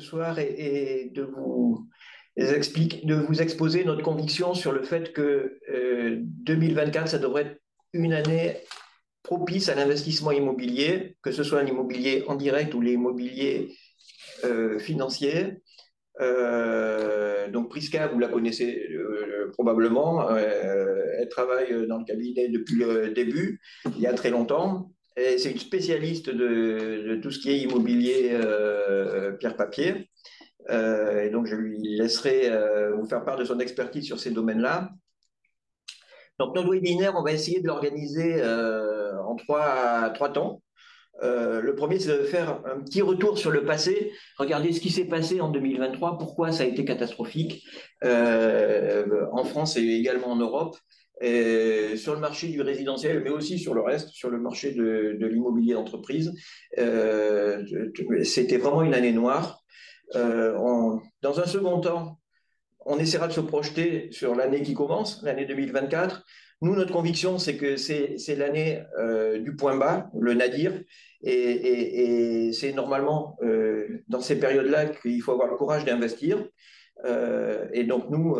soir est de vous exposer notre conviction sur le fait que 2024, ça devrait être une année propice à l'investissement immobilier, que ce soit l'immobilier en direct ou l'immobilier financier. Donc Prisca, vous la connaissez probablement, elle travaille dans le cabinet depuis le début, il y a très longtemps, et c'est une spécialiste de tout ce qui est immobilier pierre-papier. Et donc je lui laisserai vous faire part de son expertise sur ces domaines-là. Donc notre webinaire, on va essayer de l'organiser en trois temps. Le premier, c'est de faire un petit retour sur le passé, regarder ce qui s'est passé en 2023, pourquoi ça a été catastrophique en France et également en Europe, et sur le marché du résidentiel, mais aussi sur le reste, sur le marché de l'immobilier d'entreprise. C'était vraiment une année noire. Dans un second temps, on essaiera de se projeter sur l'année qui commence, l'année 2024. Nous, notre conviction, c'est que c'est l'année du point bas, le nadir, et c'est normalement dans ces périodes-là qu'il faut avoir le courage d'investir. Et donc, nous,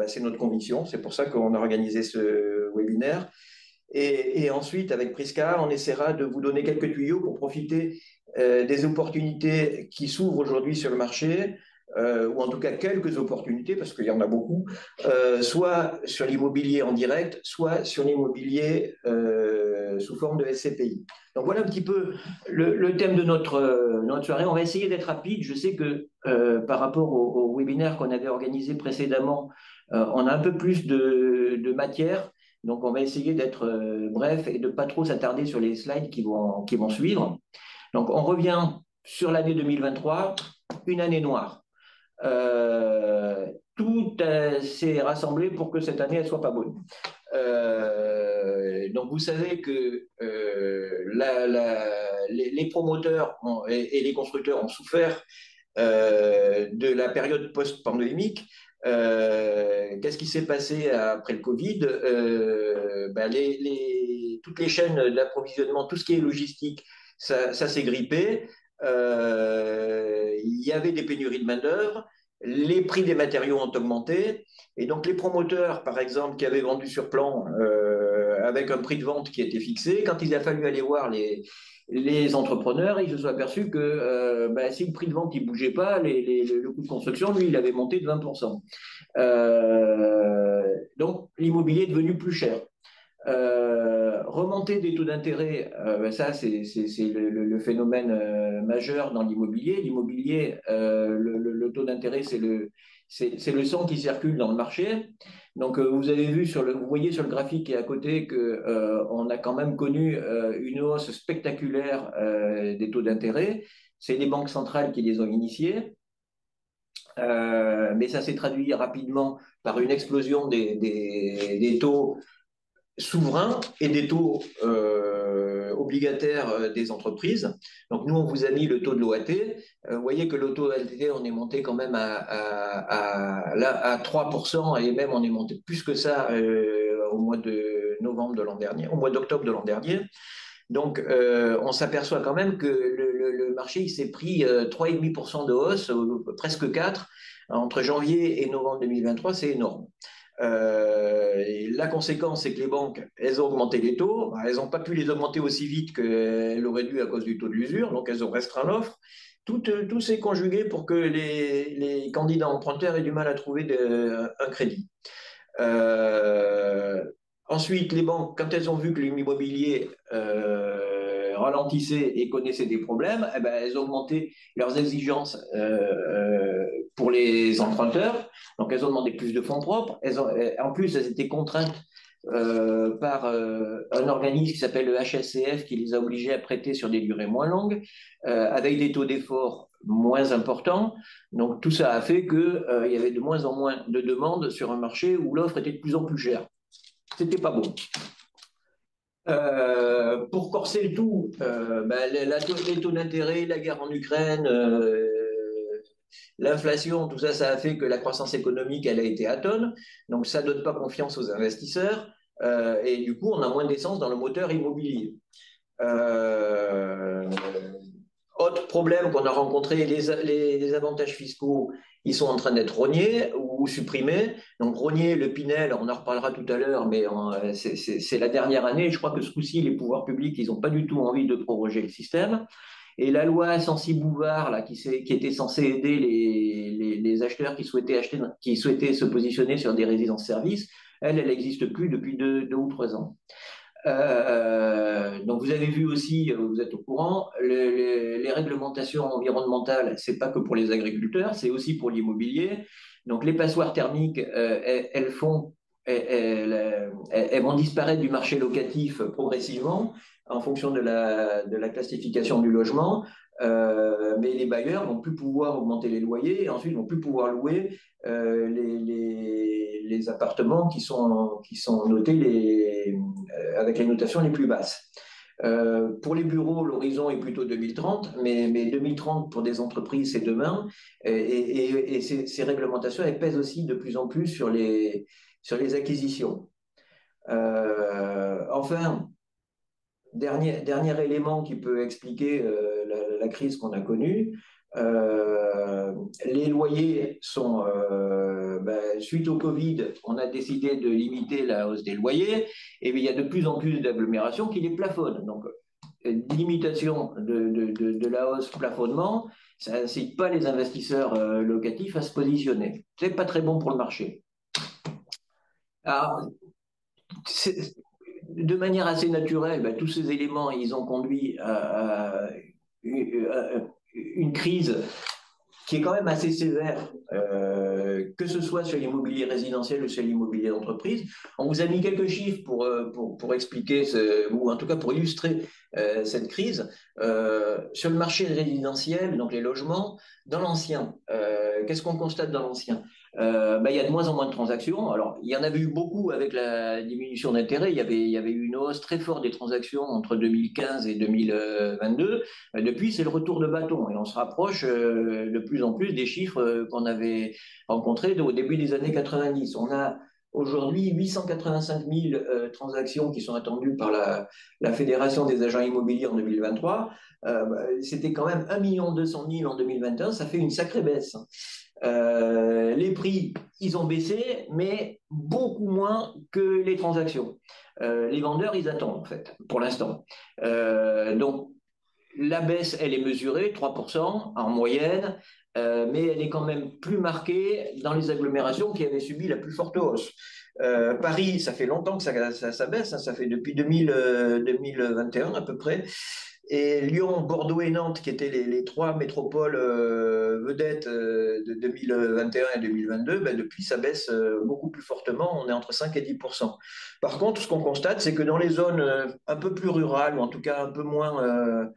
c'est notre conviction. C'est pour ça qu'on a organisé ce webinaire. Et ensuite, avec Prisca, on essaiera de vous donner quelques tuyaux pour profiter des opportunités qui s'ouvrent aujourd'hui sur le marché, ou en tout cas quelques opportunités, parce qu'il y en a beaucoup, soit sur l'immobilier en direct, soit sur l'immobilier sous forme de SCPI. Donc voilà un petit peu le thème de notre soirée. On va essayer d'être rapide. Je sais que par rapport au webinaire qu'on avait organisé précédemment, on a un peu plus de matière. Donc, on va essayer d'être bref et de ne pas trop s'attarder sur les slides qui vont suivre. Donc, on revient sur l'année 2023, une année noire. Tout s'est rassemblé pour que cette année, elle soit pas bonne. Donc, vous savez que les promoteurs et les constructeurs ont souffert de la période post-pandémique. Qu'est-ce qui s'est passé après le Covid? Toutes les chaînes d'approvisionnement, tout ce qui est logistique, ça s'est grippé. Il y avait des pénuries de main-d'œuvre, les prix des matériaux ont augmenté, et donc les promoteurs, par exemple, qui avaient vendu sur plan avec un prix de vente qui était fixé, quand il a fallu aller voir les entrepreneurs, ils se sont aperçus que si le prix de vente ne bougeait pas, le coût de construction, lui, il avait monté de 20%. Donc, l'immobilier est devenu plus cher. Remontée des taux d'intérêt, ça, c'est le phénomène majeur dans l'immobilier. L'immobilier, le taux d'intérêt, c'est le sang qui circule dans le marché. Donc, vous voyez sur le graphique qui est à côté qu'on a quand même connu une hausse spectaculaire des taux d'intérêt. C'est les banques centrales qui les ont initiés. Mais ça s'est traduit rapidement par une explosion des taux souverains et des taux obligataires des entreprises. Donc nous, on vous a mis le taux de l'OAT. Vous voyez que le taux de l'OAT, on est monté quand même à 3%, et même on est monté plus que ça au mois de novembre de l'an dernier, au mois d'octobre de l'an dernier. Donc, on s'aperçoit quand même que le marché, il s'est pris 3,5% de hausse, presque 4%, entre janvier et novembre 2023, c'est énorme. Et la conséquence, c'est que les banques, elles ont augmenté les taux. Elles n'ont pas pu les augmenter aussi vite qu'elles auraient dû à cause du taux de l'usure, donc elles ont restreint l'offre. Tout s'est conjugué pour que les candidats emprunteurs aient du mal à trouver un crédit. Ensuite, les banques, quand elles ont vu que l'immobilier ralentissait et connaissait des problèmes, elles ont augmenté leurs exigences pour les emprunteurs. Donc, elles ont demandé plus de fonds propres. En plus, elles étaient contraintes par un organisme qui s'appelle le HSCF, qui les a obligées à prêter sur des durées moins longues, avec des taux d'effort moins importants. Donc, tout ça a fait qu'il y avait de moins en moins de demandes sur un marché où l'offre était de plus en plus chère. C'était pas bon. Pour corser le tout, les taux d'intérêt, la guerre en Ukraine, l'inflation, tout ça, ça a fait que la croissance économique, elle a été atone. Donc, ça ne donne pas confiance aux investisseurs. Et du coup, on a moins d'essence dans le moteur immobilier. Autre problème qu'on a rencontré, les avantages fiscaux, ils sont en train d'être rognés ou supprimés. Donc rogner le Pinel, on en reparlera tout à l'heure, mais c'est la dernière année. Je crois que ce coup-ci, les pouvoirs publics, ils n'ont pas du tout envie de proroger le système. Et la loi Censi-Bouvard, là, qui était censée aider les acheteurs qui souhaitaient se positionner sur des résidences-services, elle n'existe plus depuis 2 ou 3 ans. Donc vous avez vu aussi, vous êtes au courant, les réglementations environnementales, c'est pas que pour les agriculteurs, c'est aussi pour l'immobilier. Donc les passoires thermiques, elles vont disparaître du marché locatif progressivement en fonction de la classification du logement. Mais les bailleurs vont plus pouvoir augmenter les loyers et ensuite vont plus pouvoir louer les appartements qui sont notés avec les notations les plus basses. Pour les bureaux, l'horizon est plutôt 2030, mais 2030 pour des entreprises, c'est demain. Et ces réglementations, elles pèsent aussi de plus en plus sur les acquisitions. Enfin, dernier élément qui peut expliquer la crise qu'on a connue, les loyers sont, suite au Covid, on a décidé de limiter la hausse des loyers, et il y a de plus en plus d'agglomérations qui les plafonnent. Donc, limitation de la hausse plafonnement, ça n'incite pas les investisseurs locatifs à se positionner. C'est pas très bon pour le marché. Alors, de manière assez naturelle, tous ces éléments, ils ont conduit à une crise qui est quand même assez sévère, que ce soit sur l'immobilier résidentiel ou sur l'immobilier d'entreprise. On vous a mis quelques chiffres pour expliquer, ou en tout cas pour illustrer cette crise. Sur le marché résidentiel, donc les logements, dans l'ancien, qu'est-ce qu'on constate dans l'ancien? Il y a de moins en moins de transactions. Alors, il y en avait eu beaucoup avec la diminution d'intérêt. Il y avait eu une hausse très forte des transactions entre 2015 et 2022. Depuis, c'est le retour de bâton et on se rapproche de plus en plus des chiffres qu'on avait rencontrés au début des années 90. On a aujourd'hui 885 000 transactions qui sont attendues par la Fédération des agents immobiliers en 2023. C'était quand même 1 200 000 en 2021. Ça fait une sacrée baisse. Les prix, ils ont baissé, mais beaucoup moins que les transactions. Les vendeurs, ils attendent, en fait, pour l'instant. Donc, la baisse, elle est mesurée, 3% en moyenne, mais elle est quand même plus marquée dans les agglomérations qui avaient subi la plus forte hausse. Paris, ça fait longtemps que ça baisse, hein, ça fait depuis 2021 à peu près. Et Lyon, Bordeaux et Nantes, qui étaient les trois métropoles vedettes de 2021 et 2022, depuis, ça baisse beaucoup plus fortement. On est entre 5 et 10%. Par contre, ce qu'on constate, c'est que dans les zones un peu plus rurales, ou en tout cas un peu moins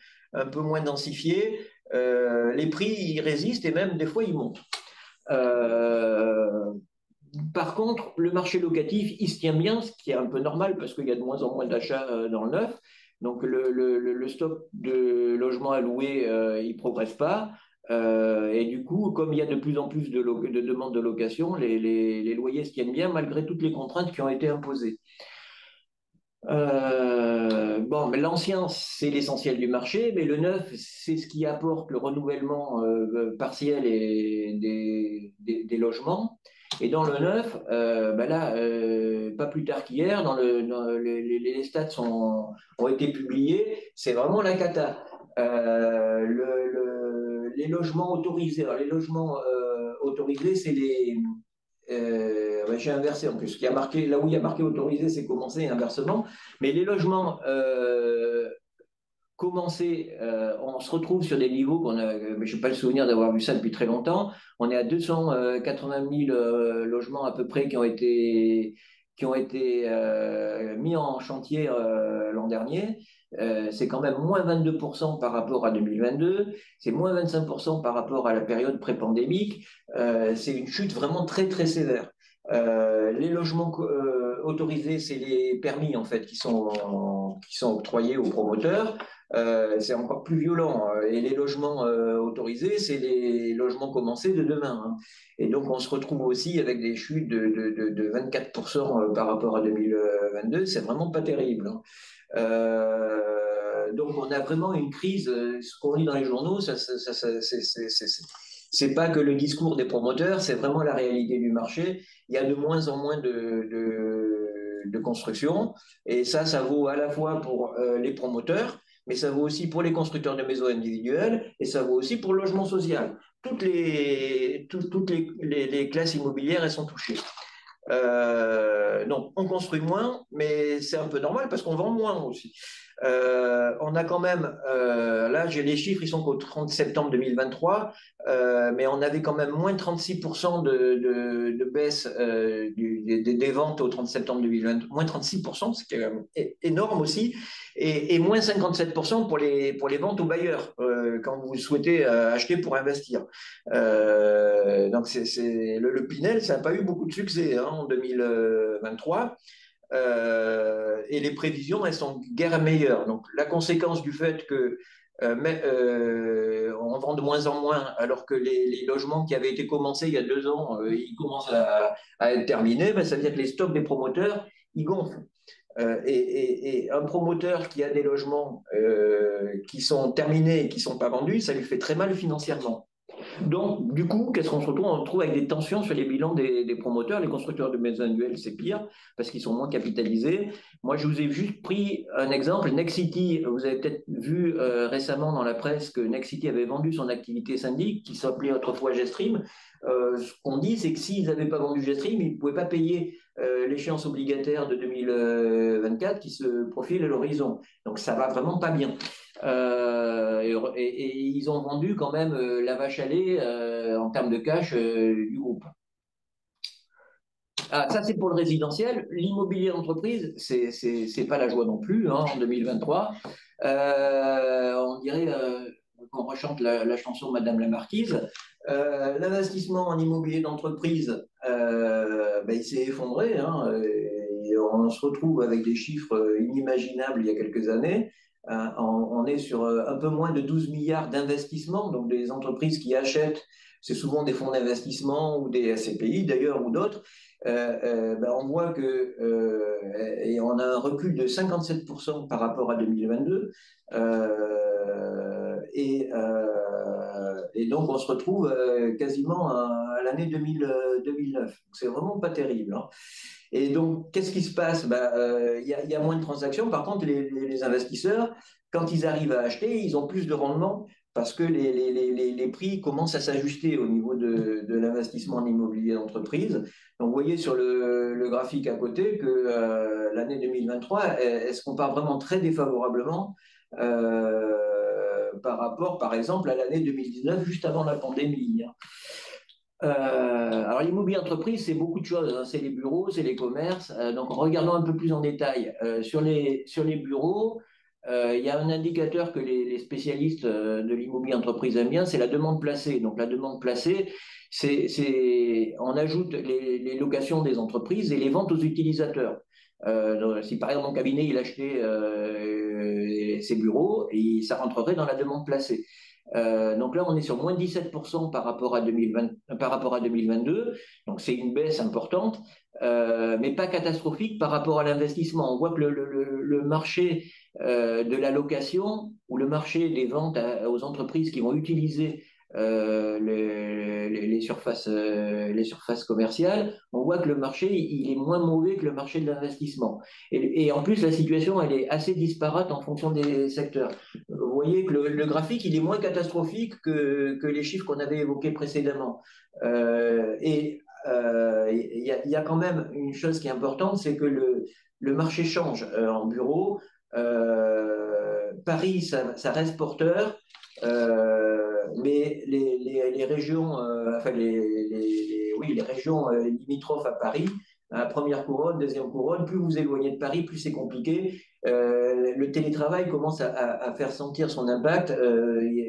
densifiées, les prix, ils résistent et même des fois, ils montent. Par contre, le marché locatif, il se tient bien, ce qui est un peu normal parce qu'il y a de moins en moins d'achats dans le neuf. Donc le stock de logements à louer, il ne progresse pas. Et du coup, comme il y a de plus en plus de demandes de location, les loyers se tiennent bien malgré toutes les contraintes qui ont été imposées. Bon, mais l'ancien, c'est l'essentiel du marché, mais le neuf, c'est ce qui apporte le renouvellement partiel des logements. Et dans le neuf, pas plus tard qu'hier, les stats ont été publiés, c'est vraiment la cata. Les logements autorisés, alors les logements autorisés, c'est j'ai inversé en plus. Ce qui a marqué, là où il y a marqué autorisé, c'est commencé inversement. Mais les logements commencés, on se retrouve sur des niveaux mais je n'ai pas le souvenir d'avoir vu ça depuis très longtemps. On est à 280 000 logements à peu près qui ont été mis en chantier l'an dernier. C'est quand même moins 22% par rapport à 2022, c'est moins 25% par rapport à la période pré-pandémique. C'est une chute vraiment très très sévère. Les logements autorisés, c'est les permis en fait qui sont octroyés aux promoteurs. C'est encore plus violent. Et les logements autorisés, c'est les logements commencés de demain. Hein. Et donc, on se retrouve aussi avec des chutes de 24% par rapport à 2022. C'est vraiment pas terrible. Hein. Donc, on a vraiment une crise. Ce qu'on lit dans les journaux, c'est pas que le discours des promoteurs, c'est vraiment la réalité du marché. Il y a de moins en moins de construction. Et ça vaut à la fois pour les promoteurs, mais ça vaut aussi pour les constructeurs de maisons individuelles et ça vaut aussi pour le logement social. Toutes les classes immobilières, elles sont touchées. Donc, on construit moins, mais c'est un peu normal parce qu'on vend moins aussi. On a quand même, là j'ai les chiffres, ils sont qu'au 30 septembre 2023, mais on avait quand même moins 36% de baisse des ventes au 30 septembre 2020, moins 36%, ce qui est énorme aussi, et moins 57% pour les ventes aux bailleurs, quand vous souhaitez acheter pour investir. Donc le Pinel, ça n'a pas eu beaucoup de succès hein, en 2023. Et les prévisions, elles sont guère meilleures. Donc la conséquence du fait que on vend de moins en moins, alors que les logements qui avaient été commencés il y a 2 ans, ils commencent à être terminés, ben, ça veut dire que les stocks des promoteurs, ils gonflent. Et un promoteur qui a des logements qui sont terminés et qui ne sont pas vendus, ça lui fait très mal financièrement. Donc, du coup, qu'est-ce qu'on se retrouve? On se retrouve avec des tensions sur les bilans des promoteurs. Les constructeurs de maisons individuelles, c'est pire parce qu'ils sont moins capitalisés. Moi, je vous ai juste pris un exemple. Nexity, vous avez peut-être vu récemment dans la presse que Nexity avait vendu son activité syndic qui s'appelait autrefois Gestream. Ce qu'on dit, c'est que s'ils n'avaient pas vendu Gestream, ils ne pouvaient pas payer l'échéance obligataire de 2024 qui se profile à l'horizon. Donc, ça va vraiment pas bien. Et ils ont vendu quand même la vache à lait en termes de cash du groupe. Ah, ça, c'est pour le résidentiel. L'immobilier d'entreprise, c'est pas la joie non plus hein, en 2023. On dirait qu'on rechante la chanson Madame la Marquise. L'investissement en immobilier d'entreprise, ben, il s'est effondré. Hein, et on se retrouve avec des chiffres inimaginables il y a quelques années. On est sur un peu moins de 12 milliards d'investissements, donc des entreprises qui achètent, c'est souvent des fonds d'investissement ou des SCPI d'ailleurs ou d'autres. Ben on voit que et on a un recul de 57% par rapport à 2022 et donc on se retrouve quasiment à l'année 2009. C'est vraiment pas terrible. Hein. Et donc, qu'est-ce qui se passe? Y a moins de transactions. Par contre, les investisseurs, quand ils arrivent à acheter, ils ont plus de rendement parce que les prix commencent à s'ajuster au niveau de l'investissement en immobilier d'entreprise. Donc, vous voyez sur le graphique à côté que l'année 2023, elle se compare vraiment très défavorablement par rapport, par exemple, à l'année 2019, juste avant la pandémie. Hein. Alors, l'immobilier entreprise, c'est beaucoup de choses. Hein. C'est les bureaux, c'est les commerces. Donc, en regardant un peu plus en détail, sur les bureaux, il y a un indicateur que les spécialistes de l'immobilier entreprise aiment bien, c'est la demande placée. Donc, la demande placée, on ajoute les locations des entreprises et les ventes aux utilisateurs. Donc, si par exemple mon cabinet il achetait ses bureaux, et ça rentrerait dans la demande placée. Donc là, on est sur moins 17% par rapport à 2020, par rapport à 2022. Donc c'est une baisse importante, mais pas catastrophique par rapport à l'investissement. On voit que le marché de la location ou le marché des ventes aux entreprises qui vont utiliser les surfaces commerciales, on voit que le marché il est moins mauvais que le marché de l'investissement. Et en plus, la situation elle est assez disparate en fonction des secteurs. Vous voyez que le graphique il est moins catastrophique que les chiffres qu'on avait évoqués précédemment. Il y a quand même une chose qui est importante, c'est que le marché change en bureau. Paris, ça reste porteur. Mais les régions, enfin oui, les régions limitrophes à Paris, à première couronne, deuxième couronne, plus vous éloignez de Paris, plus c'est compliqué. Le télétravail commence à faire sentir son impact.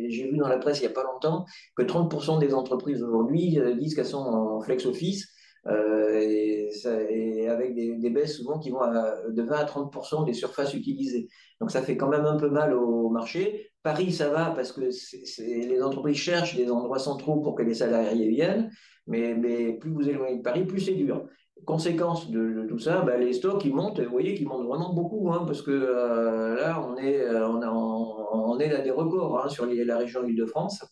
J'ai vu dans la presse il n'y a pas longtemps que 30% des entreprises aujourd'hui disent qu'elles sont en flex office. Et avec des baisses souvent qui vont de 20 à 30% des surfaces utilisées. Donc ça fait quand même un peu mal au marché. Paris, ça va parce que les entreprises cherchent des endroits centraux pour que les salariés viennent. mais plus vous éloignez de Paris, plus c'est dur. Conséquence de tout ça, les stocks ils montent, vous voyez qu'ils montent vraiment beaucoup, hein, parce que là on est à des records hein, sur la région Île-de-France.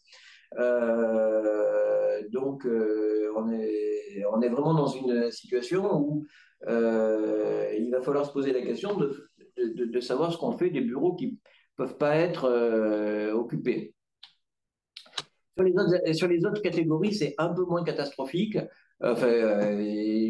Donc on est vraiment dans une situation où il va falloir se poser la question de savoir ce qu'on fait des bureaux qui ne peuvent pas être occupés. Sur les autres catégories, c'est un peu moins catastrophique. Enfin,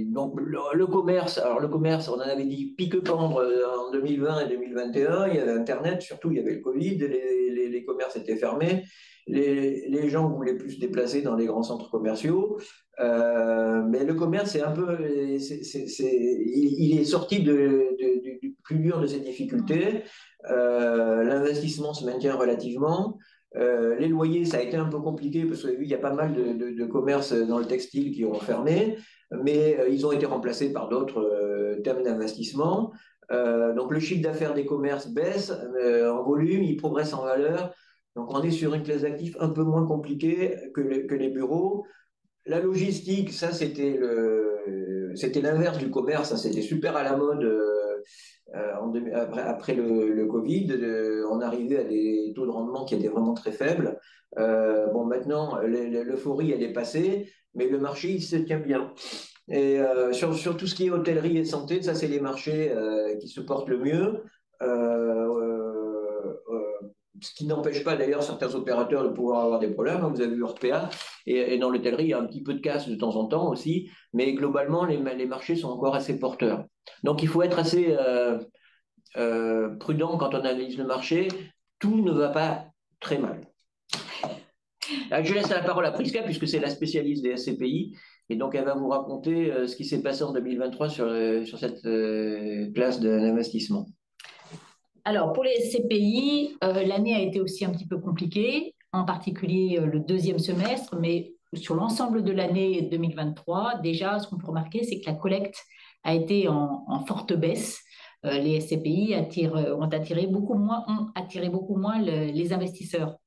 donc le commerce, alors le commerce, on en avait dit pique-pendre en 2020 et 2021, il y avait Internet, surtout il y avait le Covid, les commerces étaient fermés, les gens voulaient plus se déplacer dans les grands centres commerciaux, mais le commerce c'est un peu, il est sorti du plus dur de ses difficultés, l'investissement se maintient relativement. Les loyers, ça a été un peu compliqué parce qu'il y a pas mal de commerces dans le textile qui ont fermé, mais ils ont été remplacés par d'autres thèmes d'investissement. Donc le chiffre d'affaires des commerces baisse en volume, il progresse en valeur. Donc on est sur une classe d'actifs un peu moins compliquée que les bureaux. La logistique, ça c'était l'inverse du commerce, ça c'était super à la mode après le Covid, on arrivait à des taux de rendement qui étaient vraiment très faibles. Bon, maintenant, l'euphorie, elle est passée, mais le marché, il se tient bien. Et sur tout ce qui est hôtellerie et santé, ça, c'est les marchés qui se portent le mieux. Ce qui n'empêche pas d'ailleurs certains opérateurs de pouvoir avoir des problèmes. Vous avez vu Orpea, et dans l'hôtellerie, il y a un petit peu de casse de temps en temps aussi, mais globalement, les marchés sont encore assez porteurs. Donc il faut être assez prudent quand on analyse le marché. Tout ne va pas très mal. Je laisse la parole à Prisca, puisque c'est la spécialiste des SCPI, et donc elle va vous raconter ce qui s'est passé en 2023 sur cette classe d'investissement. Alors, pour les SCPI, l'année a été aussi un petit peu compliquée, en particulier le deuxième semestre, mais sur l'ensemble de l'année 2023, déjà, ce qu'on peut remarquer, c'est que la collecte a été en forte baisse. Les SCPI ont attiré beaucoup moins les investisseurs.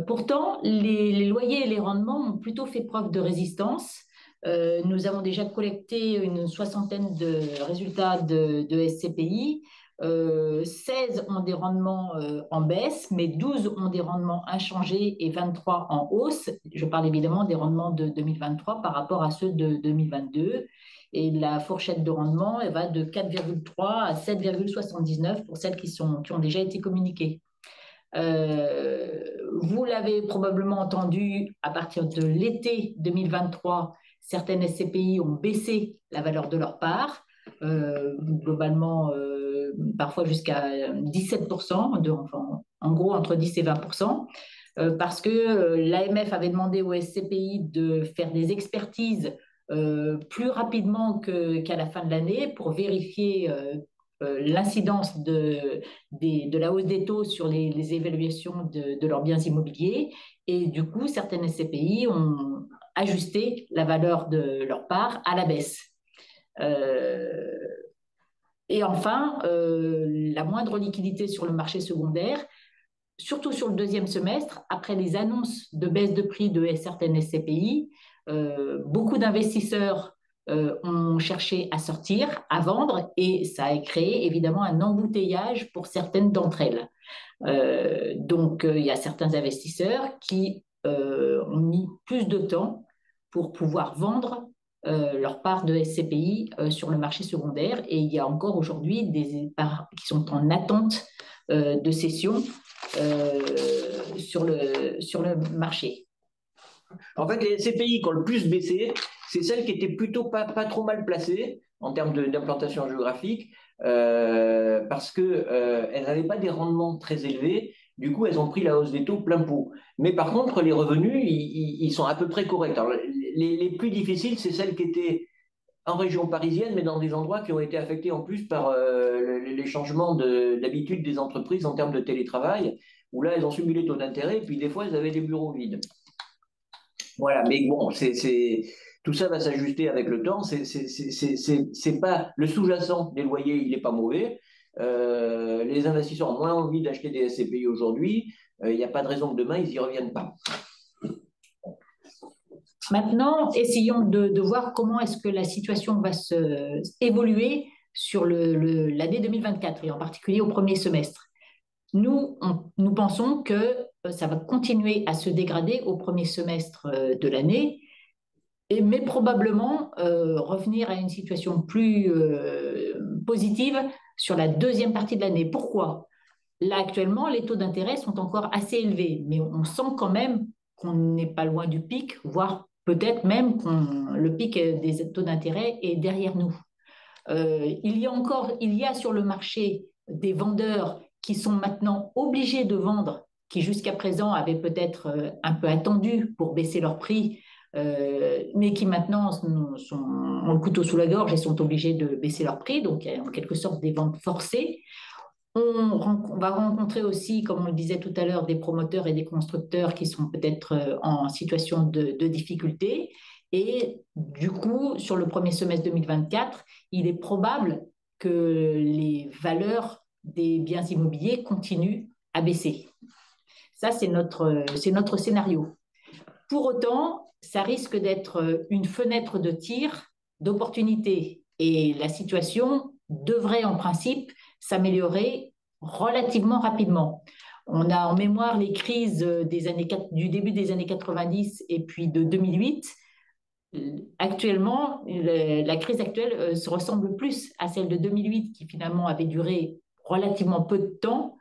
Pourtant, les loyers et les rendements ont plutôt fait preuve de résistance. Nous avons déjà collecté une soixantaine de résultats de SCPI. 16 ont des rendements en baisse, mais 12 ont des rendements inchangés et 23 en hausse. Je parle évidemment des rendements de 2023 par rapport à ceux de 2022. Et la fourchette de rendement elle va de 4,3 à 7,79 pour celles qui ont déjà été communiquées. Vous l'avez probablement entendu, à partir de l'été 2023, certaines SCPI ont baissé la valeur de leur part, globalement parfois jusqu'à 17%, en gros entre 10 et 20%, parce que l'AMF avait demandé aux SCPI de faire des expertises plus rapidement qu'à la fin de l'année pour vérifier l'incidence de la hausse des taux sur les évaluations de leurs biens immobiliers. Et du coup, certaines SCPI ont ajusté la valeur de leur part à la baisse. Et enfin, la moindre liquidité sur le marché secondaire, surtout sur le deuxième semestre, après les annonces de baisse de prix de certaines SCPI, beaucoup d'investisseurs ont cherché à sortir, à vendre, et ça a créé évidemment un embouteillage pour certaines d'entre elles. Donc, il y a certains investisseurs qui ont mis plus de temps pour pouvoir vendre leur part de SCPI sur le marché secondaire, et il y a encore aujourd'hui des parts qui sont en attente de cession sur le marché. En fait, les SCPI qui ont le plus baissé, c'est celles qui étaient plutôt pas trop mal placées en termes d'implantation géographique, parce qu'elles n'avaient pas des rendements très élevés. Du coup, elles ont pris la hausse des taux plein pot. Mais par contre, les revenus, ils sont à peu près corrects. Alors, les plus difficiles, c'est celles qui étaient en région parisienne, mais dans des endroits qui ont été affectés en plus par les changements d'habitude des entreprises en termes de télétravail, où là, elles ont subi les taux d'intérêt, et puis des fois, elles avaient des bureaux vides. Voilà, mais bon, tout ça va s'ajuster avec le temps. C'est pas le sous-jacent des loyers, il n'est pas mauvais. Les investisseurs ont moins envie d'acheter des SCPI aujourd'hui. Il n'y a pas de raison que demain ils n'y reviennent pas. Maintenant, essayons de voir comment est-ce que la situation va évoluer sur l'année 2024 et en particulier au premier semestre. Nous pensons que ça va continuer à se dégrader au premier semestre de l'année, mais probablement revenir à une situation plus positive sur la deuxième partie de l'année. Pourquoi? Là, actuellement, les taux d'intérêt sont encore assez élevés, mais on sent quand même qu'on n'est pas loin du pic, voire peut-être même que le pic des taux d'intérêt est derrière nous. Il y a sur le marché des vendeurs qui sont maintenant obligés de vendre, qui jusqu'à présent avaient peut-être un peu attendu pour baisser leur prix, mais qui maintenant ont le couteau sous la gorge et sont obligés de baisser leur prix, donc en quelque sorte des ventes forcées. On va rencontrer aussi, comme on le disait tout à l'heure, des promoteurs et des constructeurs qui sont peut-être en situation de difficulté. Et du coup, sur le premier semestre 2024, il est probable que les valeurs des biens immobiliers continuent à baisser. Ça, c'est notre scénario. Pour autant, ça risque d'être une fenêtre de tir d'opportunité et la situation devrait en principe s'améliorer relativement rapidement. On a en mémoire les crises du début des années 90 et puis de 2008. Actuellement, la crise actuelle se ressemble plus à celle de 2008 qui finalement avait duré relativement peu de temps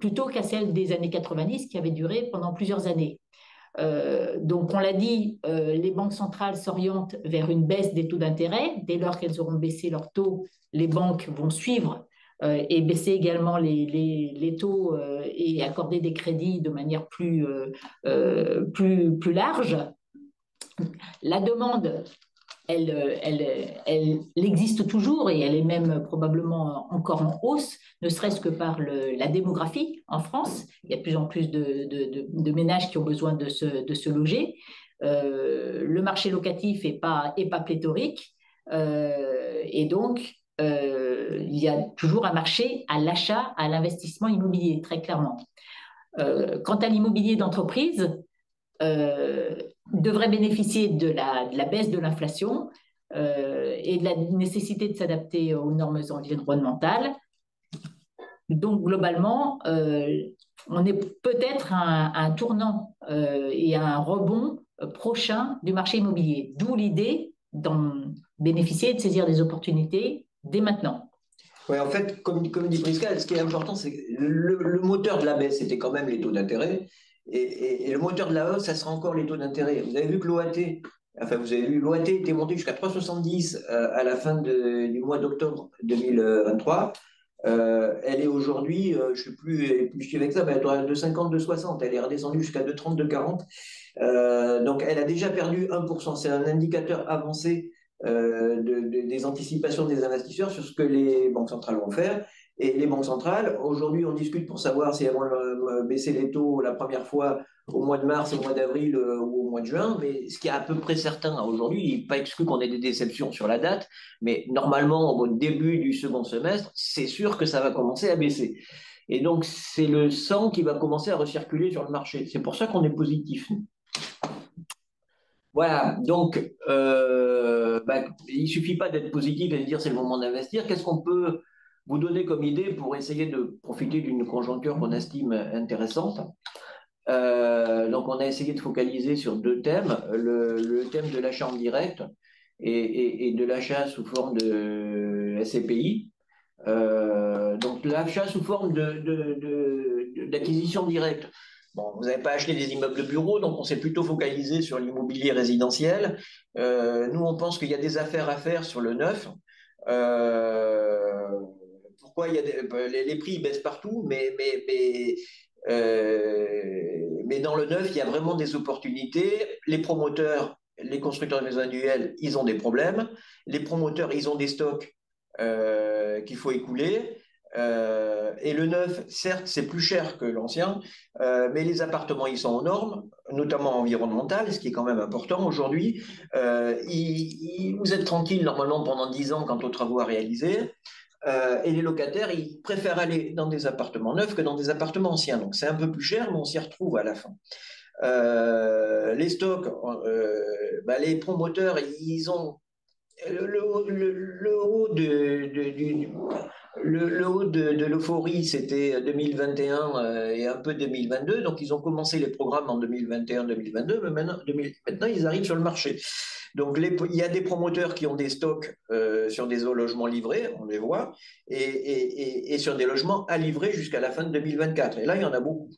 plutôt qu'à celle des années 90 qui avait duré pendant plusieurs années. Donc, on l'a dit, les banques centrales s'orientent vers une baisse des taux d'intérêt. Dès lors qu'elles auront baissé leurs taux, les banques vont suivre et baisser également les taux et accorder des crédits de manière plus large. La demande, elle existe toujours et elle est même probablement encore en hausse, ne serait-ce que par la démographie en France. Il y a de plus en plus de ménages qui ont besoin de se loger. Le marché locatif n'est pas pléthorique et donc il y a toujours un marché à l'achat, à l'investissement immobilier, très clairement. Quant à l'immobilier d'entreprise, devrait bénéficier de la baisse de l'inflation et de la nécessité de s'adapter aux normes environnementales. Donc, globalement, on est peut-être à un tournant et à un rebond prochain du marché immobilier, d'où l'idée d'en bénéficier et de saisir des opportunités dès maintenant. Oui, en fait, comme dit Prisca, ce qui est important, c'est que le moteur de la baisse, c'était quand même les taux d'intérêt. Et le moteur de la hausse, ça sera encore les taux d'intérêt. Vous avez vu que l'OAT était monté jusqu'à 3,70 à la fin du mois d'octobre 2023. Elle est aujourd'hui, je ne sais plus avec ça, mais elle doit être de 50, de 60. Elle est redescendue jusqu'à 2,30, 2,40. Donc, elle a déjà perdu 1%. C'est un indicateur avancé des anticipations des investisseurs sur ce que les banques centrales vont faire. Et les banques centrales, aujourd'hui, on discute pour savoir si elles vont baisser les taux la première fois au mois de mars, au mois d'avril ou au mois de juin. Mais ce qui est à peu près certain aujourd'hui, il n'est pas exclu qu'on ait des déceptions sur la date, mais normalement, au début du second semestre, c'est sûr que ça va commencer à baisser. Et donc, c'est le sang qui va commencer à recirculer sur le marché. C'est pour ça qu'on est positif. Voilà, donc il ne suffit pas d'être positif et de dire c'est le moment d'investir. Qu'est-ce qu'on peut vous donner comme idée pour essayer de profiter d'une conjoncture qu'on estime intéressante? Donc on a essayé de focaliser sur deux thèmes, le thème de l'achat en direct et de l'achat sous forme de SCPI. Donc l'achat sous forme d'acquisition directe. Bon, vous n'avez pas acheté des immeubles de bureaux, donc on s'est plutôt focalisé sur l'immobilier résidentiel. Nous, on pense qu'il y a des affaires à faire sur le neuf. Pourquoi les prix baissent partout, mais dans le neuf, il y a vraiment des opportunités. Les promoteurs, les constructeurs de maisons individuelles, ils ont des problèmes. Les promoteurs, ils ont des stocks qu'il faut écouler. Et le neuf, certes, c'est plus cher que l'ancien, mais les appartements, ils sont aux normes, notamment environnementales, ce qui est quand même important aujourd'hui. Vous êtes tranquille normalement pendant 10 ans quant aux travaux à réaliser. Et les locataires, ils préfèrent aller dans des appartements neufs que dans des appartements anciens. Donc c'est un peu plus cher, mais on s'y retrouve à la fin. Les stocks, les promoteurs, ils ont le haut de l'euphorie, c'était 2021 et un peu 2022. Donc, ils ont commencé les programmes en 2021-2022, mais maintenant, ils arrivent sur le marché. Donc, il y a des promoteurs qui ont des stocks sur des logements livrés, on les voit, et sur des logements à livrer jusqu'à la fin de 2024. Et là, il y en a beaucoup.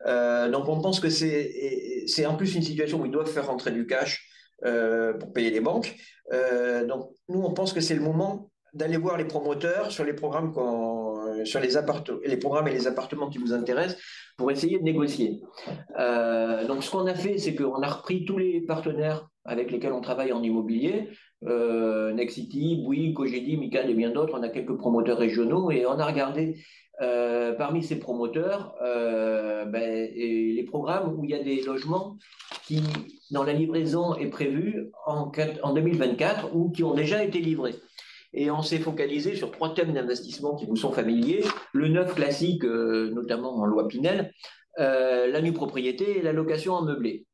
Donc, on pense que c'est en plus une situation où ils doivent faire rentrer du cash pour payer les banques. Donc, nous, on pense que c'est le moment d'aller voir les promoteurs sur les programmes, sur les programmes et les appartements qui vous intéressent pour essayer de négocier. Donc, ce qu'on a fait, c'est qu'on a repris tous les partenaires avec lesquels on travaille en immobilier, Nexity, Bouygues, Cogedi, Micade et bien d'autres. On a quelques promoteurs régionaux et on a regardé parmi ces promoteurs et les programmes où il y a des logements dont la livraison est prévue en 2024 ou qui ont déjà été livrés. Et on s'est focalisé sur 3 thèmes d'investissement qui vous sont familiers. Le neuf classique, notamment en loi Pinel, la nue propriété et la location en meublé.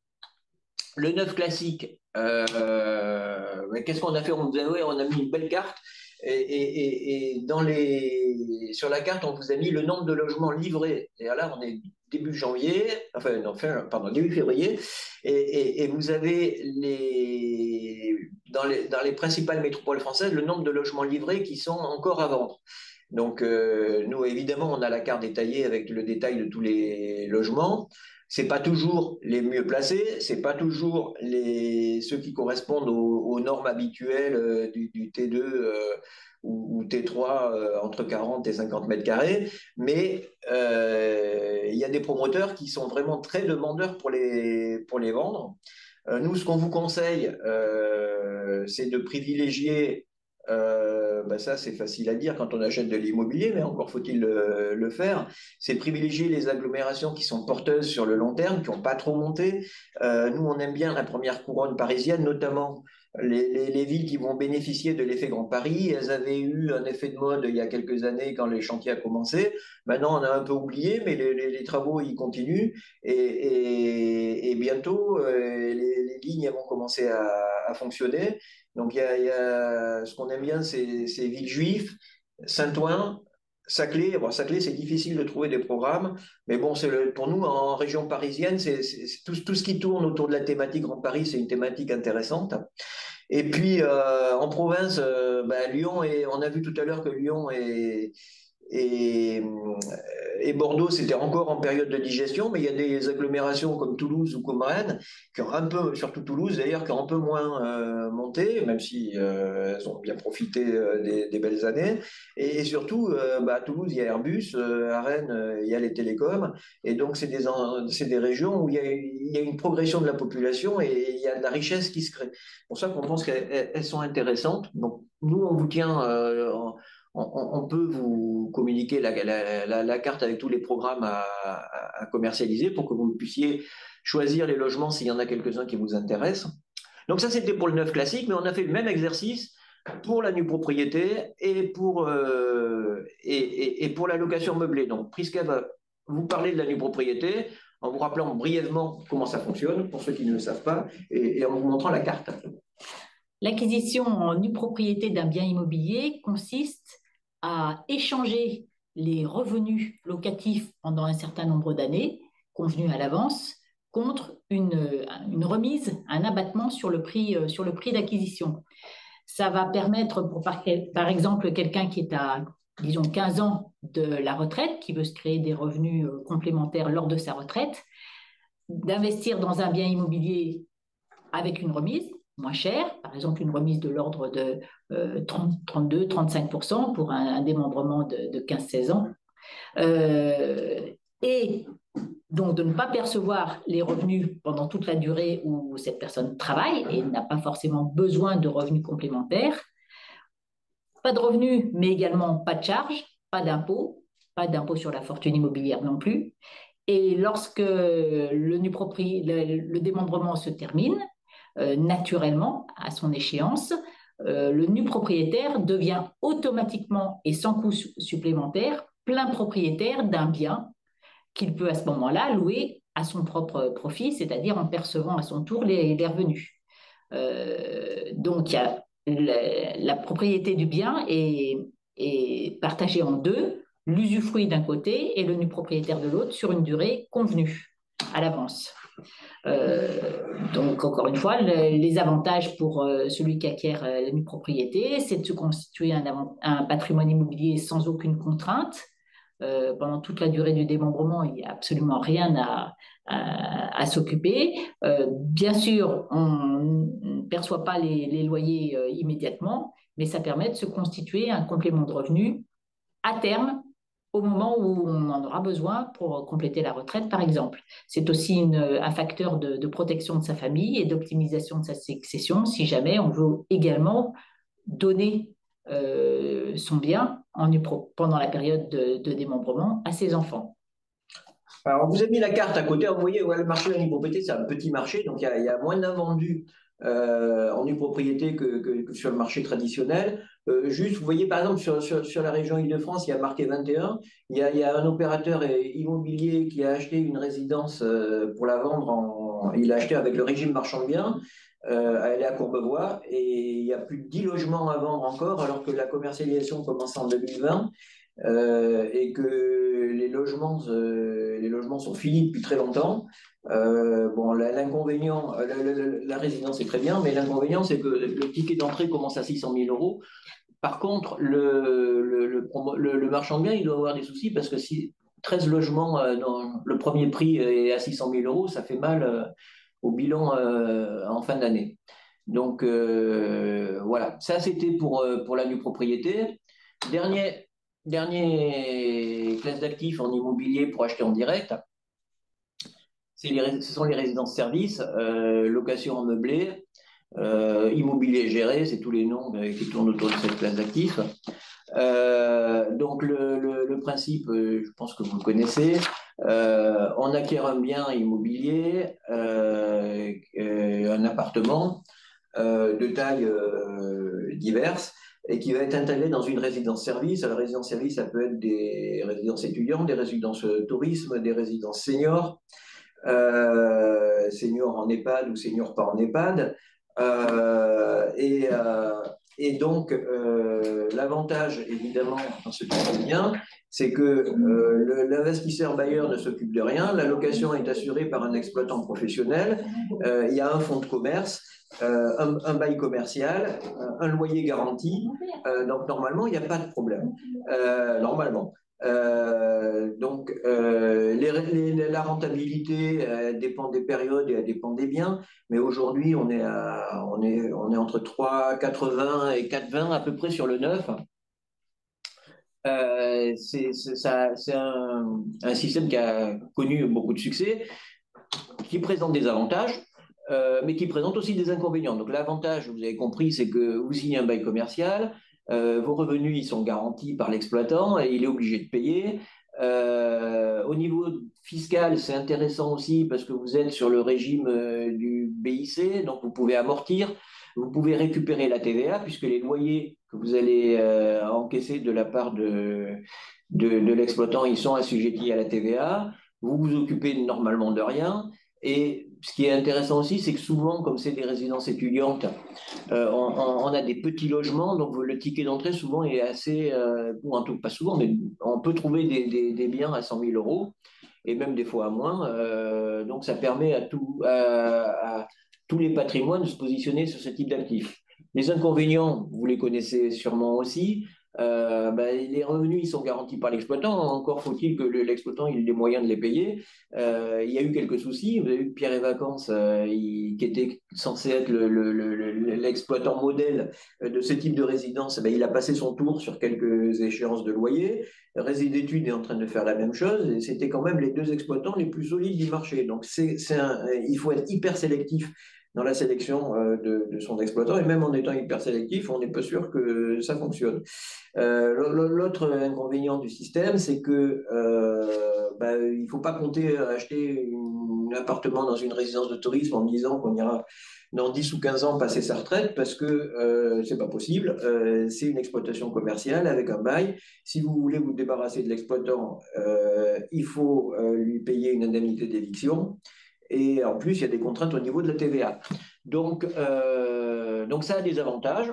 Le neuf classique, qu'est-ce qu'on a fait? On a mis une belle carte et sur la carte, on vous a mis le nombre de logements livrés. Et là, on est début janvier, début février, et vous avez dans les principales métropoles françaises le nombre de logements livrés qui sont encore à vendre. Donc, nous, évidemment, on a la carte détaillée avec le détail de tous les logements. C'est pas toujours les mieux placés, c'est pas toujours ceux qui correspondent aux normes habituelles du T2 ou T3 entre 40 et 50 mètres carrés, mais il y a des promoteurs qui sont vraiment très demandeurs pour les vendre. Nous, ce qu'on vous conseille, c'est de privilégier ça, c'est facile à dire quand on achète de l'immobilier, mais encore faut-il le faire. C'est privilégier les agglomérations qui sont porteuses sur le long terme, qui n'ont pas trop monté. Nous, on aime bien la première couronne parisienne, notamment les villes qui vont bénéficier de l'effet Grand Paris. Elles avaient eu un effet de mode il y a quelques années quand les chantiers ont commencé. Maintenant, on a un peu oublié, mais les travaux, ils continuent. Et bientôt, les lignes vont commencer à fonctionner. Donc, ce qu'on aime bien, c'est Villejuif, Saint-Ouen, Saclay. Bon, Saclay, c'est difficile de trouver des programmes, mais bon, pour nous, en région parisienne, c'est tout ce qui tourne autour de la thématique Grand Paris, c'est une thématique intéressante. Et puis, en province, Lyon, on a vu tout à l'heure que Lyon et, et Bordeaux, c'était encore en période de digestion, mais il y a des agglomérations comme Toulouse ou comme Rennes, qui ont un peu, surtout Toulouse d'ailleurs, qui ont un peu moins monté, même si elles ont bien profité des belles années. Et surtout, à Toulouse, il y a Airbus, à Rennes, il y a les télécoms, et donc c'est des régions où il y a une progression de la population et il y a de la richesse qui se crée. C'est pour ça qu'on pense qu'elles sont intéressantes. Donc, nous, on vous tient... on peut vous communiquer la carte avec tous les programmes à commercialiser pour que vous puissiez choisir les logements s'il y en a quelques-uns qui vous intéressent. Donc ça, c'était pour le neuf classique, mais on a fait le même exercice pour la nue propriété et pour la location meublée. Donc Prisca va vous parler de la nue propriété en vous rappelant brièvement comment ça fonctionne, pour ceux qui ne le savent pas, et en vous montrant la carte. L'acquisition en nue propriété d'un bien immobilier consiste à échanger les revenus locatifs pendant un certain nombre d'années, convenus à l'avance, contre une remise, un abattement sur le prix d'acquisition. Ça va permettre, par exemple, quelqu'un qui est à, disons, 15 ans de la retraite, qui veut se créer des revenus complémentaires lors de sa retraite, d'investir dans un bien immobilier avec une remise moins chère, par exemple une remise de l'ordre de 32-35% pour un démembrement de 15-16 ans, et donc de ne pas percevoir les revenus pendant toute la durée où cette personne travaille et n'a pas forcément besoin de revenus complémentaires. Pas de revenus, mais également pas de charges, pas d'impôts sur la fortune immobilière non plus. Et lorsque le démembrement se termine, naturellement, à son échéance, le nu propriétaire devient automatiquement et sans coût supplémentaire plein propriétaire d'un bien qu'il peut à ce moment-là louer à son propre profit, c'est-à-dire en percevant à son tour les revenus. Donc, il y a la propriété du bien est partagée en deux, l'usufruit d'un côté et le nu propriétaire de l'autre sur une durée convenue à l'avance. Donc, encore une fois, les avantages pour celui qui acquiert la nue propriété, c'est de se constituer un patrimoine immobilier sans aucune contrainte. Pendant toute la durée du démembrement, il n'y a absolument rien à s'occuper. Bien sûr, on ne perçoit pas les loyers immédiatement, mais ça permet de se constituer un complément de revenu à terme au moment où on en aura besoin pour compléter la retraite, par exemple. C'est aussi un facteur de protection de sa famille et d'optimisation de sa succession si jamais on veut également donner son bien pendant la période de démembrement à ses enfants. Alors, on vous a mis la carte à côté. Vous voyez, ouais, le marché de la nue propriété, c'est un petit marché, donc il y a moins d'invendus en nue propriété que sur le marché traditionnel. Juste, vous voyez, par exemple, sur la région Île-de-France, il y a marqué 21. Il y a un opérateur immobilier qui a acheté une résidence pour la vendre. Il a acheté avec le régime marchand de biens. Elle est à Courbevoie et il y a plus de 10 logements à vendre encore, alors que la commercialisation commence en 2020 et que les logements sont finis depuis très longtemps. Bon, l'inconvénient, la résidence est très bien, mais l'inconvénient, c'est que le ticket d'entrée commence à 600 000 euros. Par contre, le marchand de biens, il doit avoir des soucis parce que si 13 logements dans le premier prix est à 600 000 euros, ça fait mal au bilan en fin d'année. Donc voilà, ça c'était pour la nue propriété. Dernier, Dernier classe d'actifs en immobilier pour acheter en direct, ce sont les résidences-services, location en meublé, immobilier géré, c'est tous les noms qui tournent autour de cette classe d'actifs. Donc le principe, je pense que vous le connaissez, on acquiert un bien immobilier, un appartement de taille diverse et qui va être intégré dans une résidence-service. La résidence-service, ça peut être des résidences étudiantes, des résidences tourisme, des résidences seniors, seniors en EHPAD ou seniors pas en EHPAD. Et donc, l'avantage, évidemment, dans ce type de bien, c'est que l'investisseur bailleur ne s'occupe de rien, la location est assurée par un exploitant professionnel, il y a un fonds de commerce, un bail commercial, un loyer garanti, donc normalement, il n'y a pas de problème. Normalement. Donc, la rentabilité dépend des périodes et elle dépend des biens, mais aujourd'hui, on est entre 3,80 et 4,20 à peu près sur le neuf. C'est un système qui a connu beaucoup de succès, qui présente des avantages, mais qui présente aussi des inconvénients. Donc l'avantage, vous avez compris, c'est que vous signez un bail commercial, vos revenus ils sont garantis par l'exploitant et il est obligé de payer. Au niveau fiscal, c'est intéressant aussi parce que vous êtes sur le régime du BIC, donc vous pouvez amortir, vous pouvez récupérer la TVA puisque les loyers que vous allez encaisser de la part de l'exploitant, ils sont assujettis à la TVA. Vous vous occupez normalement de rien. Et ce qui est intéressant aussi, c'est que souvent, comme c'est des résidences étudiantes, on a des petits logements, donc le ticket d'entrée souvent est assez, ou en tout pas souvent, mais on peut trouver des biens à 100 000 euros, et même des fois à moins. Donc ça permet à tous les patrimoines de se positionner sur ce type d'actifs. Les inconvénients, vous les connaissez sûrement aussi. Les revenus ils sont garantis par l'exploitant. Encore faut-il que l'exploitant ait les moyens de les payer. Il y a eu quelques soucis. Vous avez vu que Pierre et Vacances, qui était censé être l'exploitant modèle de ce type de résidence, il a passé son tour sur quelques échéances de loyer. Résid d'études est en train de faire la même chose. Et c'était quand même les deux exploitants les plus solides du marché. Donc il faut être hyper sélectif dans la sélection de son exploitant, et même en étant hyper sélectif, on n'est pas sûr que ça fonctionne. L'autre inconvénient du système, c'est que il ne faut pas compter acheter un appartement dans une résidence de tourisme en disant qu'on ira dans 10 ou 15 ans passer sa retraite parce que c'est pas possible. C'est une exploitation commerciale avec un bail. Si vous voulez vous débarrasser de l'exploitant, il faut lui payer une indemnité d'éviction. Et en plus, il y a des contraintes au niveau de la TVA. Donc ça a des avantages.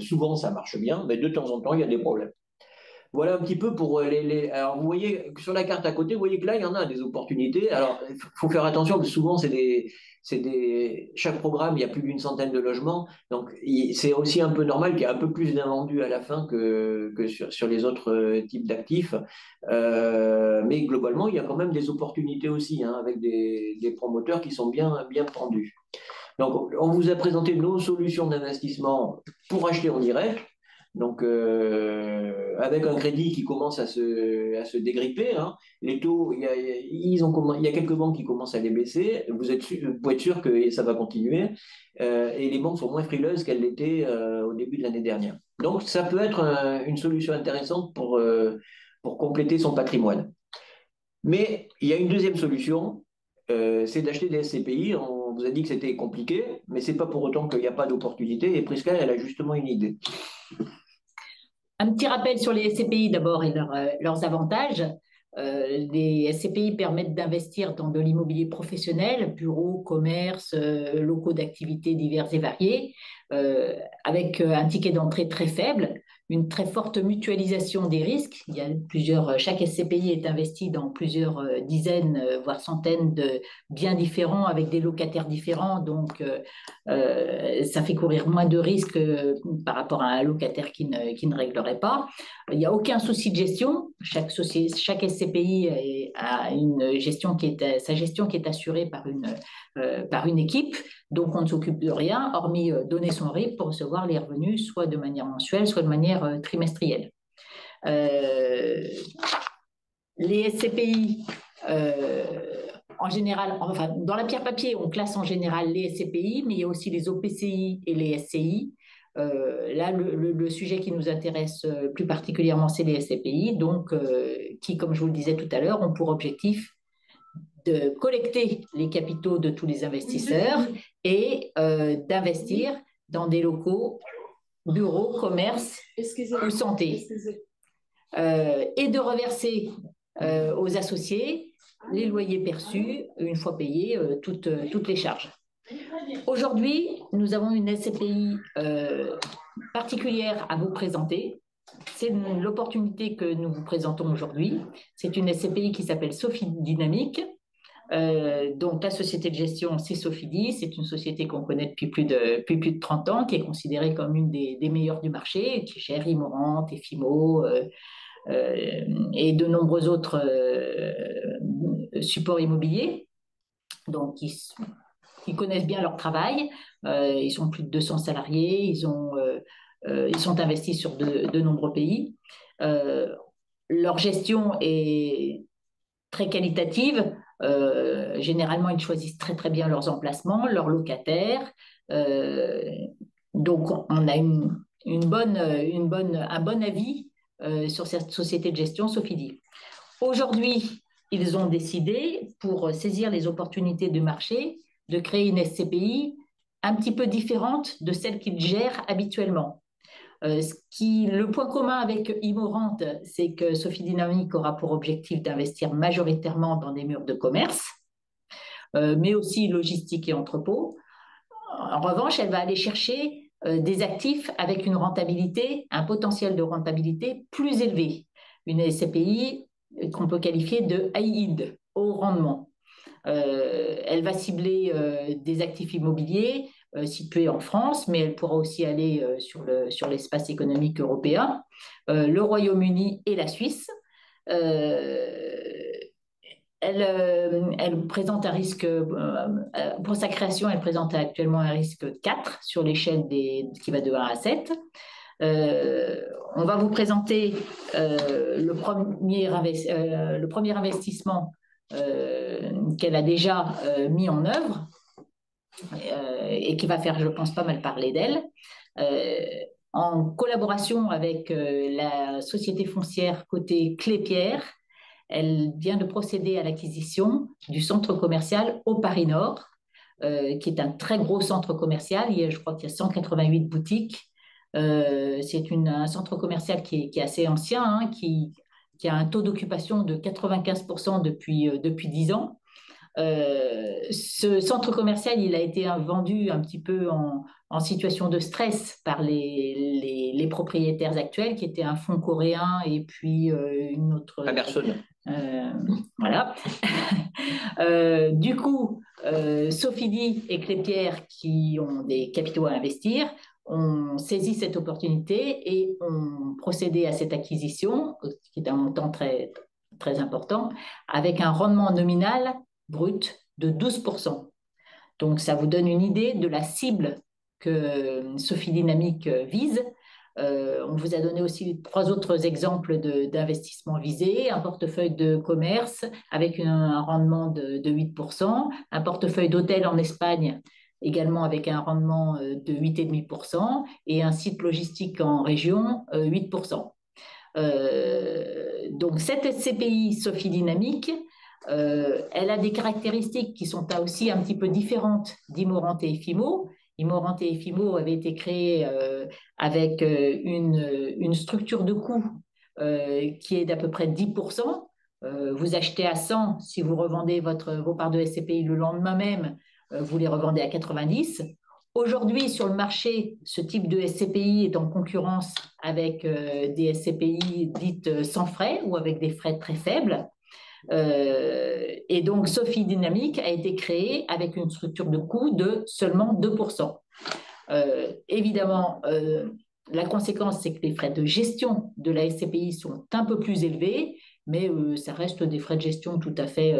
Souvent, ça marche bien, mais de temps en temps, il y a des problèmes. Voilà un petit peu pour Alors, vous voyez, sur la carte à côté, vous voyez que là, il y en a des opportunités. Alors, il faut faire attention, parce que souvent, chaque programme, il y a plus d'une centaine de logements. Donc, c'est aussi un peu normal qu'il y ait un peu plus d'invendus à la fin que sur les autres types d'actifs. Mais globalement, il y a quand même des opportunités aussi, hein, avec des promoteurs qui sont bien, bien pendus. Donc, on vous a présenté nos solutions d'investissement pour acheter en direct. Donc, avec un crédit qui commence à se dégripper, hein. Les taux, il y a quelques banques qui commencent à les baisser. Vous pouvez être sûr que ça va continuer. Et les banques sont moins frileuses qu'elles l'étaient au début de l'année dernière. Donc, ça peut être une solution intéressante pour compléter son patrimoine. Mais il y a une deuxième solution, c'est d'acheter des SCPI. On vous a dit que c'était compliqué, mais ce n'est pas pour autant qu'il n'y a pas d'opportunité. Et Prisca, elle a justement une idée. Un petit rappel sur les SCPI d'abord et leurs avantages. Les SCPI permettent d'investir dans de l'immobilier professionnel, bureaux, commerces, locaux d'activités divers et variés, avec un ticket d'entrée très faible, une très forte mutualisation des risques. Chaque SCPI est investi dans plusieurs dizaines, voire centaines de biens différents avec des locataires différents, donc ça fait courir moins de risques par rapport à un locataire qui ne réglerait pas. Il n'y a aucun souci de gestion. Chaque SCPI a sa gestion qui est assurée par une équipe. Donc, on ne s'occupe de rien, hormis donner son RIB pour recevoir les revenus, soit de manière mensuelle, soit de manière trimestrielle. Les SCPI, en général, enfin, dans la pierre papier, on classe en général les SCPI, mais il y a aussi les OPCI et les SCI. Là, le sujet qui nous intéresse plus particulièrement, c'est les SCPI, donc qui, comme je vous le disais tout à l'heure, ont pour objectif de collecter les capitaux de tous les investisseurs et d'investir dans des locaux, bureaux, commerces ou santé. Et de reverser aux associés les loyers perçus, une fois payés, toutes les charges. Aujourd'hui, nous avons une SCPI particulière à vous présenter. C'est l'opportunité que nous vous présentons aujourd'hui. C'est une SCPI qui s'appelle Sophie Dynamique. Donc, la société de gestion, c'est Sofidy. C'est une société qu'on connaît depuis plus de 30 ans, qui est considérée comme une des meilleures du marché, qui gère Immorente, Efimo et de nombreux autres supports immobiliers. Donc, ils connaissent bien leur travail. Ils sont plus de 200 salariés. Ils sont investis sur de nombreux pays. Leur gestion est très qualitative. Généralement, ils choisissent très très bien leurs emplacements, leurs locataires. Donc, on a un bon avis sur cette société de gestion, Sofidy. Aujourd'hui, ils ont décidé, pour saisir les opportunités du marché, de créer une SCPI un petit peu différente de celle qu'ils gèrent habituellement. Le point commun avec Immorente, c'est que Sophie Dynamique aura pour objectif d'investir majoritairement dans des murs de commerce, mais aussi logistique et entrepôt. En revanche, elle va aller chercher des actifs avec un potentiel de rentabilité plus élevé. Une SCPI qu'on peut qualifier de high yield, haut rendement. Elle va cibler des actifs immobiliers situés en France, mais elle pourra aussi aller sur l'espace économique européen, le Royaume-Uni et la Suisse. Elle présente un risque, pour sa création, elle présente actuellement un risque 4 sur l'échelle qui va de 1 à 7. On va vous présenter le premier investissement qu'elle a déjà mis en œuvre et qui va faire, je pense, pas mal parler d'elle. En collaboration avec la société foncière côté Clépierre, elle vient de procéder à l'acquisition du centre commercial au Paris Nord, qui est un très gros centre commercial. Je crois qu'il y a 188 boutiques. C'est un centre commercial qui est assez ancien, hein, qui a un taux d'occupation de 95% depuis 10 ans. Ce centre commercial, il a été vendu un petit peu en situation de stress par les propriétaires actuels, qui étaient un fonds coréen et puis une autre. À personne. Voilà. Du coup, Sofidy et Clépierre, qui ont des capitaux à investir, ont saisi cette opportunité et ont procédé à cette acquisition, qui est un montant très, très important, avec un rendement nominal brut de 12%. Donc, ça vous donne une idée de la cible que Sophie Dynamique vise. On vous a donné aussi 3 autres exemples d'investissements visés, un portefeuille de commerce avec un rendement de 8%, un portefeuille d'hôtel en Espagne également avec un rendement de 8,5% et un site logistique en région 8%. Donc cette SCPI Sophie Dynamique, elle a des caractéristiques qui sont aussi un petit peu différentes d'Immorente et Efimo. Immorente et Efimo avaient été créés avec une structure de coût qui est d'à peu près 10%. Vous achetez à 100, si vous revendez vos parts de SCPI le lendemain même, vous les revendez à 90. Aujourd'hui, sur le marché, ce type de SCPI est en concurrence avec des SCPI dites sans frais ou avec des frais très faibles. Et donc, Sophie Dynamique a été créée avec une structure de coût de seulement 2%. Évidemment, la conséquence, c'est que les frais de gestion de la SCPI sont un peu plus élevés, mais ça reste des frais de gestion tout à fait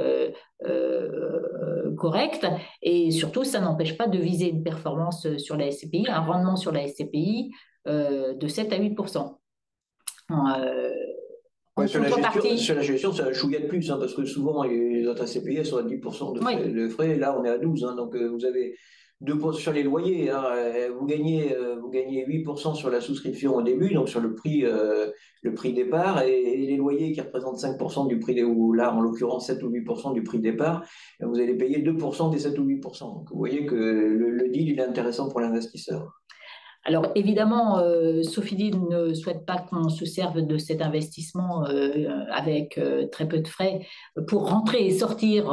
corrects. Et surtout, ça n'empêche pas de viser une performance sur la SCPI, un rendement sur la SCPI de 7 à 8%. Ouais, sur la gestion, c'est un chouïa de plus, hein, parce que souvent, les autres SCPI sont à 10% de frais, et là, on est à 12%. Hein, donc, vous avez 2% sur les loyers. Hein, vous gagnez 8% sur la souscription au début, donc sur le prix départ, et les loyers qui représentent 5% du prix, ou là, en l'occurrence, 7 ou 8% du prix départ, vous allez payer 2% des 7 ou 8%. Donc, vous voyez que le deal, il est intéressant pour l'investisseur. Alors évidemment, Sofidy ne souhaite pas qu'on se serve de cet investissement avec très peu de frais pour rentrer et sortir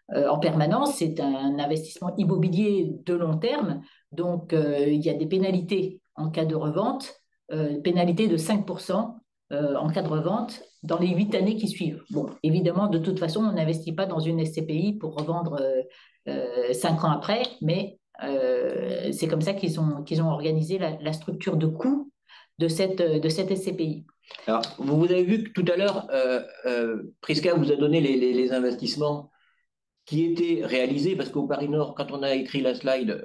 en permanence. C'est un investissement immobilier de long terme, donc il y a des pénalités en cas de revente, pénalité de 5% en cas de revente dans les 8 années qui suivent. Bon, évidemment, de toute façon, on n'investit pas dans une SCPI pour revendre 5 ans après, mais c'est comme ça qu'ils ont organisé la structure de coût de cette SCPI. Alors, vous avez vu que tout à l'heure, Prisca vous a donné les investissements qui étaient réalisés, parce qu'au Paris Nord, quand on a écrit la slide,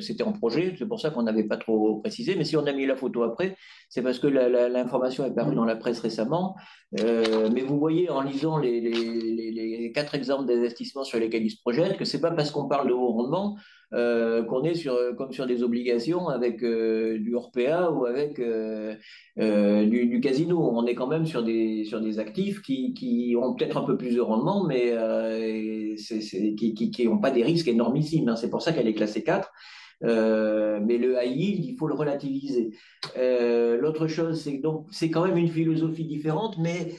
c'était en projet, c'est pour ça qu'on n'avait pas trop précisé, mais si on a mis la photo après, c'est parce que l'information est parue dans la presse récemment, mais vous voyez en lisant les 4 exemples d'investissements sur lesquels ils se projettent, que c'est pas parce qu'on parle de haut rendement qu'on est comme sur des obligations avec du Orpea ou avec du casino. On est quand même sur des actifs qui ont peut-être un peu plus de rendement, mais qui n'ont pas des risques énormissimes. Hein. C'est pour ça qu'elle est classée 4. Mais le high yield, il faut le relativiser. L'autre chose, c'est donc c'est quand même une philosophie différente, mais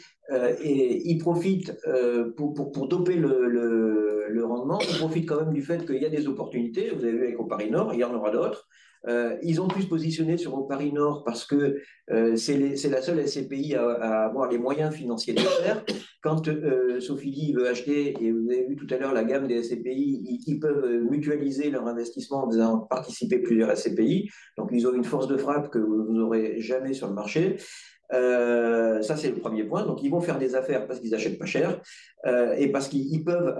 il profite pour doper le rendement. Il profite quand même du fait qu'il y a des opportunités. Vous avez vu avec au Paris Nord, il y en aura d'autres. Ils ont pu se positionner sur au Paris Nord parce que c'est la seule SCPI à avoir les moyens financiers de le faire. Quand Sofidy veut acheter, et vous avez vu tout à l'heure la gamme des SCPI, ils peuvent mutualiser leur investissement en faisant participer plusieurs SCPI. Donc ils ont une force de frappe que vous n'aurez jamais sur le marché. Ça, c'est le premier point. Donc, ils vont faire des affaires parce qu'ils achètent pas cher et parce qu'ils peuvent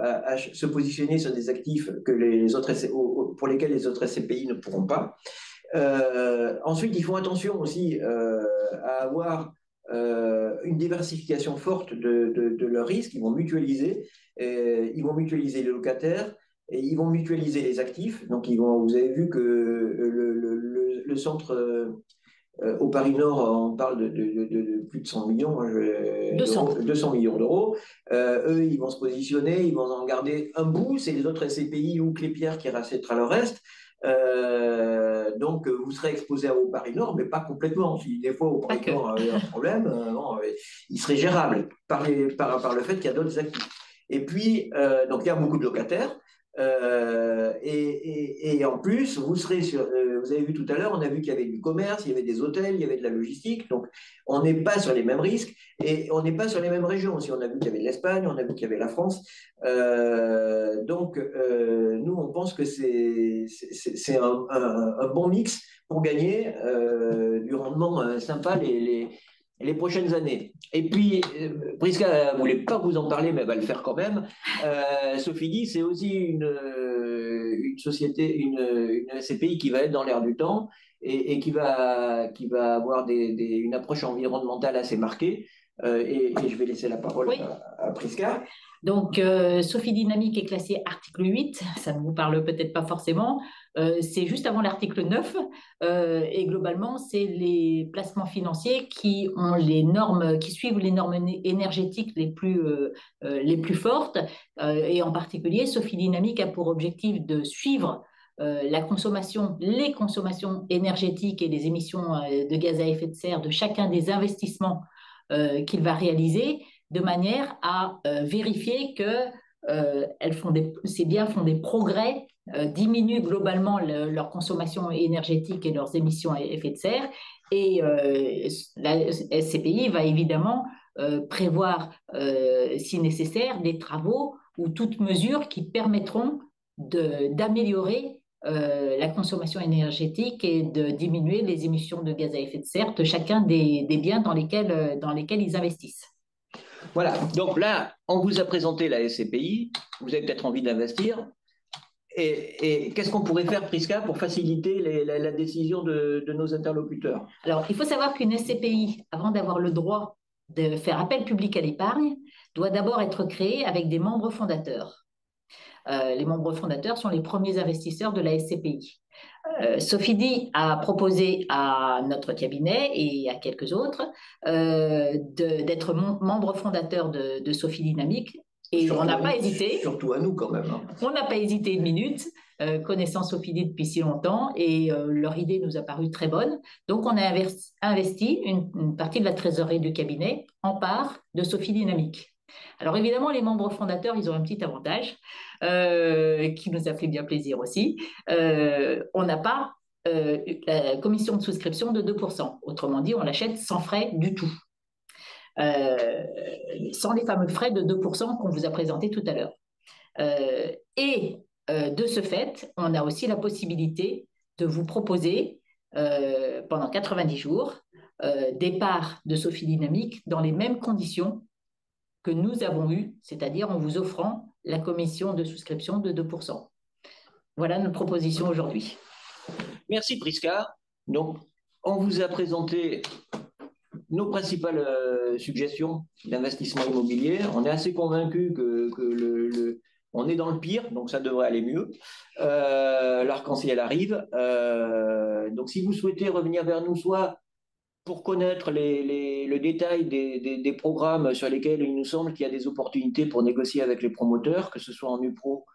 se positionner sur des actifs que les autres pour lesquels les autres SCPI ne pourront pas. Ensuite, ils font attention aussi à avoir une diversification forte de leurs risques. Ils vont mutualiser les locataires et ils vont mutualiser les actifs. Donc, vous avez vu que le centre Au Paris Nord, on parle de plus de 100 millions, 200 millions d'euros. Eux, ils vont se positionner, ils vont en garder un bout. C'est les autres SCPI ou Clépierre qui rachètera le reste. Donc, vous serez exposé au Paris Nord, mais pas complètement. Si des fois, au Paris Nord avait un problème, bon, il serait gérable par le fait qu'il y a d'autres actifs. Et puis, donc, il y a beaucoup de locataires. Et en plus, vous serez sur. Vous avez vu tout à l'heure, on a vu qu'il y avait du commerce, il y avait des hôtels, il y avait de la logistique. Donc, on n'est pas sur les mêmes risques et on n'est pas sur les mêmes régions aussi. On a vu qu'il y avait l'Espagne, on a vu qu'il y avait la France. Donc, nous, on pense que c'est un bon mix pour gagner du rendement sympa les prochaines années. Et puis, Prisca ne voulait pas vous en parler, mais elle va le faire quand même. Sofidy, c'est aussi une société, une SCPI qui va être dans l'air du temps et qui va avoir une approche environnementale assez marquée. Et je vais laisser la parole à Prisca. Donc, Sophie Dynamique est classée article 8, ça ne vous parle peut-être pas forcément, c'est juste avant l'article 9, et globalement, c'est les placements financiers qui suivent les normes énergétiques les plus fortes, et en particulier, Sophie Dynamique a pour objectif de suivre les consommations énergétiques et les émissions de gaz à effet de serre de chacun des investissements qu'il va réaliser, de manière à vérifier que ces biens font des progrès, diminuent globalement leur consommation énergétique et leurs émissions à effet de serre. Et la SCPI va évidemment prévoir, si nécessaire, des travaux ou toutes mesures qui permettront d'améliorer la consommation énergétique et de diminuer les émissions de gaz à effet de serre de chacun des biens dans lesquels ils investissent. Voilà, donc là, on vous a présenté la SCPI, vous avez peut-être envie d'investir. Et qu'est-ce qu'on pourrait faire, Prisca, pour faciliter la décision de nos interlocuteurs? Alors, il faut savoir qu'une SCPI, avant d'avoir le droit de faire appel public à l'épargne, doit d'abord être créée avec des membres fondateurs. Les membres fondateurs sont les premiers investisseurs de la SCPI. Sofidy a proposé à notre cabinet et à quelques autres d'être membre fondateur de Sophie Dynamique. Et on n'a pas hésité. Surtout à nous, quand même. Hein. On n'a pas hésité une minute, connaissant Sofidy depuis si longtemps, et leur idée nous a paru très bonne. Donc, on a investi une partie de la trésorerie du cabinet en part de Sophie Dynamique. Alors évidemment, les membres fondateurs, ils ont un petit avantage qui nous a fait bien plaisir aussi. On n'a pas la commission de souscription de 2%. Autrement dit, on l'achète sans frais du tout. Sans les fameux frais de 2% qu'on vous a présentés tout à l'heure. Et de ce fait, on a aussi la possibilité de vous proposer pendant 90 jours des parts de Sophie Dynamique dans les mêmes conditions que nous avons eu, c'est-à-dire en vous offrant la commission de souscription de 2%. Voilà notre proposition aujourd'hui. Merci Prisca. Donc, on vous a présenté nos principales suggestions d'investissement immobilier. On est assez convaincus que on est dans le pire, donc ça devrait aller mieux. L'arc-en-ciel arrive. Donc, si vous souhaitez revenir vers nous, soit pour connaître le détail des programmes sur lesquels il nous semble qu'il y a des opportunités pour négocier avec les promoteurs, que ce soit en UPRO,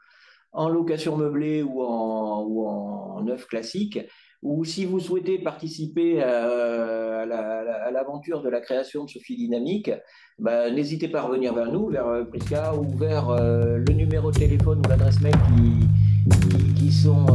en location meublée ou en neuf classique, ou si vous souhaitez participer à l'aventure de la création de Sophie Dynamique, n'hésitez pas à revenir vers nous, vers Prisca, ou vers le numéro de téléphone ou l'adresse mail qui sont